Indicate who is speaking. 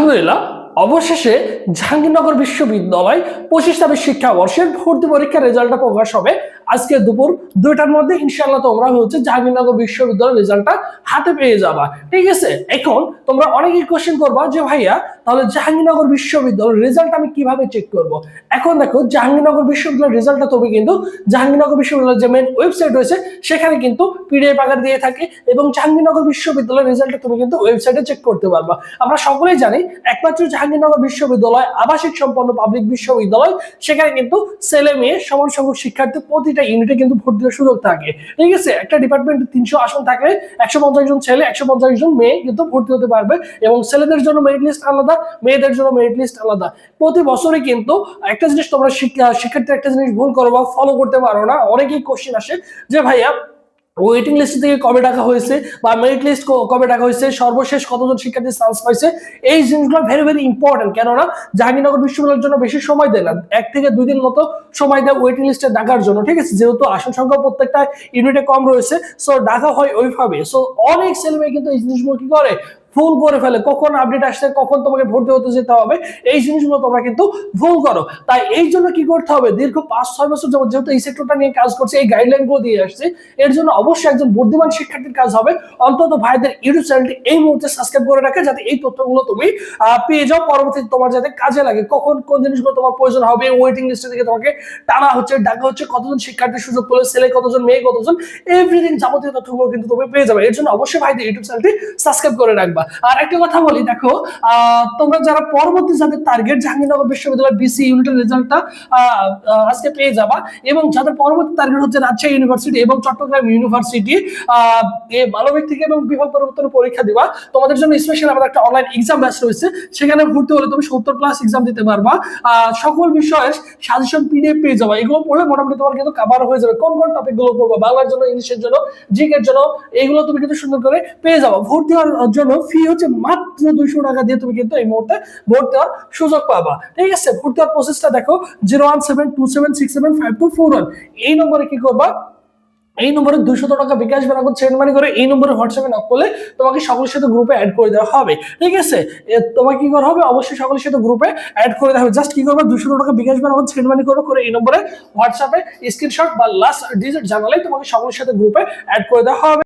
Speaker 1: আলহামদুলিল্লাহ অবশেষে জাহাঙ্গীরনগর বিশ্ববিদ্যালয় 25-26 শিক্ষাবর্ষের ভর্তি পরীক্ষার রেজাল্টটা প্রকাশ হবে আজকে দুপুর 2টার মধ্যে। ইনশাআল্লাহ তোমরা জাহাঙ্গীরনগর বিশ্ববিদ্যালয়ের রেজাল্টটা হাতে পেয়ে যাবা, ঠিক আছে। এখন তোমরা অনেকেই কোশ্চেন করবা যে ভাইয়া তাহলে জাহাঙ্গীরনগর বিশ্ববিদ্যালয়ের রেজাল্ট আমি কিভাবে চেক করব। এখন দেখো জাহাঙ্গীরনগর বিশ্ববিদ্যালয়ের রেজাল্টটা তুমি কিন্তু জাহাঙ্গীরনগর বিশ্ববিদ্যালয়ের যে মেইন ওয়েবসাইট রয়েছে সেখানে কিন্তু পিডিএফ আকার দিয়ে থাকে এবং জাহাঙ্গীরনগর বিশ্ববিদ্যালয়ের রেজাল্টটা তুমি কিন্তু ওয়েবসাইটে চেক করতে পারবা। আমরা সকলেই জানি একমাত্র জাহাঙ্গীরনগর বিশ্ববিদ্যালয় আবাসিক সম্পন্ন পাবলিক বিশ্ববিদ্যালয়, সেখানে কিন্তু ছেলে মেয়ে সমান সংখ্যক শিক্ষার্থী প্রতিটা ইউনিটে কিন্তু ভর্তি হওয়ার সুযোগ থাকে, ঠিক আছে। একটা ডিপার্টমেন্টে 300 আসন থাকলে 150 জন ছেলে 150 জন মেয়ে কিন্তু ভর্তি হতে পারবে এবং ছেলেদের জন্য মেরিট লিস্ট আলাদা, মেয়েদের জন্য মেরিট লিস্ট আলাদা। প্রতি বছরে কিন্তু একটা জিনিস তোমরা শিক্ষার্থী একটা জিনিস ভুল করো বা ফলো করতে পারো না, অনেকেই কোশ্চেন আসে যে ভাইয়া ওয়েটিং লিস্ট থেকে কবে টাকা হয়েছে বা মেরিট লিস্ট কবে টাকা হয়েছে, সর্বশেষ কতজন শিক্ষার্থী চান্স পাইছে। এই জিনিসগুলো ভেরি ইম্পর্টেন্ট, কেননা জাহাঙ্গীরনগর বিশ্ববিদ্যালয়ের জন্য বেশি সময় দেয় না, 1 থেকে 2 দিন মতো সময় দেয় ওয়েটিং লিস্টে ডাকার জন্য, ঠিক আছে। যেহেতু আসন সংখ্যা প্রত্যেকটা ইউনিটে কম রয়েছে, সো ডাকা হয় ওইভাবে। সো অনেক ছেলেমেয়ে কিন্তু এই জিনিসগুলো কি করে ভুল করে ফেলে, কখন আপডেট আসছে, কখন তোমাকে ভর্তি হতে যেতে হবে, এই জিনিসগুলো তোমরা কিন্তু ভুল করো। তাই এই জন্য কি করতে হবে, দীর্ঘ 5-6 বছর যাবত যেহেতু এই সেক্টরটা নিয়ে কাজ করছে, এই গাইডলাইন গুলো দিয়ে আসছে, এর জন্য অবশ্যই একজন বুদ্ধিমান শিক্ষার্থীর কাজ হবে অন্তত ভাইদের ইউটিউব চ্যানেলটি এই মুহূর্তে সাবস্ক্রাইব করে রাখে, যাতে এই তথ্যগুলো তুমি পেয়ে যাও, পরবর্তীতে তোমার যাতে কাজে লাগে। কখন কোন জিনিসগুলো তোমার প্রয়োজন হবে, ওয়েটিং লিস্টে থেকে তোমাকে টানা হচ্ছে, ডাকা হচ্ছে, কতজন শিক্ষার্থী সুযোগ পেলে, ছেলে কতজন মেয়ে কতজন, এভরিথিং যাবতীয় তথ্যগুলো কিন্তু তুমি পেয়ে যাবে। এর জন্য অবশ্যই ভাইদের ইউটিউব চ্যানেলটি সাবস্ক্রাইব করে রাখবা। আর একটা কথা বলি, দেখো তোমরা যারা পরবর্তী যাদের টার্গেট জাহাঙ্গীরনগর বিশ্ববিদ্যালয় বিসি ইউনিটের রেজাল্টটা আজকে পেয়ে যাবা, এবং যাদের পরবর্তী টার্গেট হচ্ছে রাজশাহী ইউনিভার্সিটি এবং চট্টগ্রাম ইউনিভার্সিটি মানবিক থেকে এবং বিভাগ পরিবর্তনের পরীক্ষা দিবা, তোমাদের জন্য স্পেশাল আমাদের একটা অনলাইন এক্সাম ব্যাচ রয়েছে, সেখানে ভর্তি হলে তুমি 70+ এক্সাম দিতে পারবা। সকল বিষয়ের সাজেশন পিডিএফ পেয়ে যাবা, এগুলো পড়লে মোটামুটি তোমার কিন্তু কভার হয়ে যাবে। কোন কোন টপিক গুলো পড়বা, বাংলার জন্য, ইংলিশের জন্য, জিকের জন্য, এইগুলো তুমি কিন্তু সুন্দর করে পেয়ে যাবা। ভর্তি হওয়ার জন্য ফি হচ্ছে মাত্র 200 টাকা দিয়ে তুমি কিন্তু এই মুহূর্তে ভর্তি হওয়ার সুযোগ পাবা, ঠিক আছে। ভর্তি হওয়ার প্রসেসটা দেখো, 01727675241 এই নম্বরে কি করবা, এই নম্বরে 200 টাকা বিকাশ বা নগদ সেন্ড মানি করে এই নম্বরে হোয়াটসঅ্যাপে নক করলে তোমাকে সকলের সাথে গ্রুপে অ্যাড করে দেওয়া হবে, ঠিক আছে। তোমাকে কি করা হবে, অবশ্যই সকলের সাথে গ্রুপে অ্যাড করে দেওয়া হবে। জাস্ট কি করবে, 200 টাকা বিকাশ বা নগদ সেন্ড মানি করে এই নম্বরে হোয়াটসঅ্যাপে স্ক্রিনশট বা লাস্ট ডিজিট জানালে তোমাকে সকলের সাথে গ্রুপে অ্যাড করে দেওয়া হবে।